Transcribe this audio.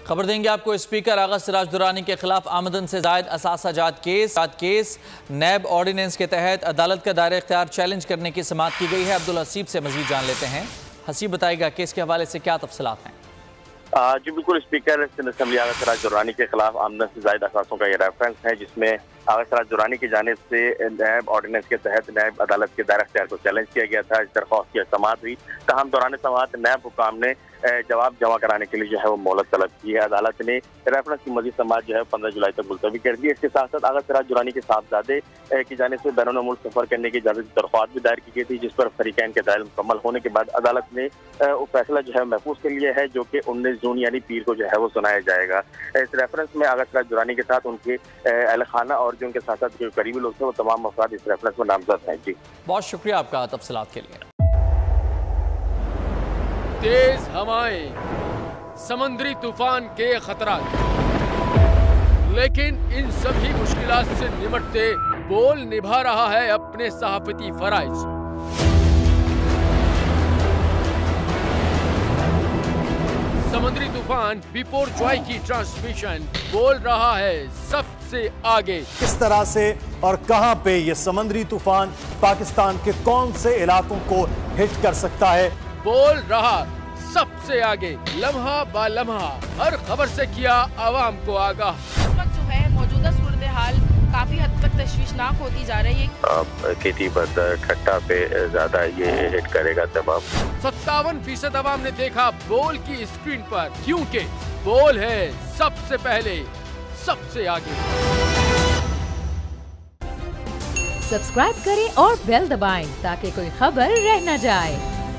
खबर देंगे आपको। स्पीकर आगा सिराज दुरानी के खिलाफ आमदन से जायद असासा जात केस नैब ऑर्डिनेंस के तहत अदालत का दायरा इख्तियार चैलेंज करने की समाअत की गई है। अब्दुल हसीब से मजीद जान लेते हैं। हसीब बताएगा केस के हवाले से क्या तफसीलात हैं। जी बिल्कुल, स्पीकर सिंध असेंबली आगा सिराज दुरानी के खिलाफ आमदन से जायद असासों का ये रेफरेंस है, जिसमें आगा सिराज दुरानी की जानिब से नैब ऑर्डिनेंस के तहत नैब अदालत के दायरा इख्तियार को चैलेंज किया गया था। इस दरख्वास्त की समाअत हुई। तहम दौरान समाअत नैब हुकाम ने जवाब जमा कराने के लिए जो है वो मोहलत तलब की है। अदालत ने रेफरेंस की मजीद समाअत जो है 15 जुलाई तक मुलतवी कर दी। इसके साथ साथ आगा सिराज दुरानी के साहबजादे की जानिब से बैरून मुल्क सफर करने की इजाजत की दरख्वास्त भी दायर की गई थी, जिस पर फरीकैन के दायर मुकम्मल होने के बाद अदालत ने वो फैसला जो है महफूज के लिए है, जो कि 19 जून यानी पीर को जो है वो सुनाया जाएगा। इस रेफरेंस में आगा सिराज दुरानी के साथ उनके अहल खाना और जो उनके साथ साथ जो करीबी लोग थे वो तमाम अफराद इस रेफरेंस में नामजद हैं। जी बहुत शुक्रिया आपका तफसीलात के लिए। तेज हवाएं, समुद्री तूफान के खतरात, लेकिन इन सभी मुश्किलात से निपटते बोल निभा रहा है अपने सहाफती फराइज। समुद्री तूफान बिपोर जॉय की ट्रांसमिशन बोल रहा है सबसे आगे। किस तरह से और कहां पे ये समुद्री तूफान पाकिस्तान के कौन से इलाकों को हिट कर सकता है, बोल रहा सबसे आगे। लम्हा बा लम्हा हर खबर से किया आवाम को आगाह। इस वक्त जो है मौजूदा सूरत हाल काफी हद तक तशवीशनाक होती जा रही है। खेती बंदर ठट्टा पे ज्यादा ये हिट करेगा तमाम। 57% आवाम ने देखा बोल की स्क्रीन पर, क्योंकि बोल है सबसे पहले सबसे आगे। सब्सक्राइब करें और बेल दबाएं ताकि कोई खबर रह न जाए।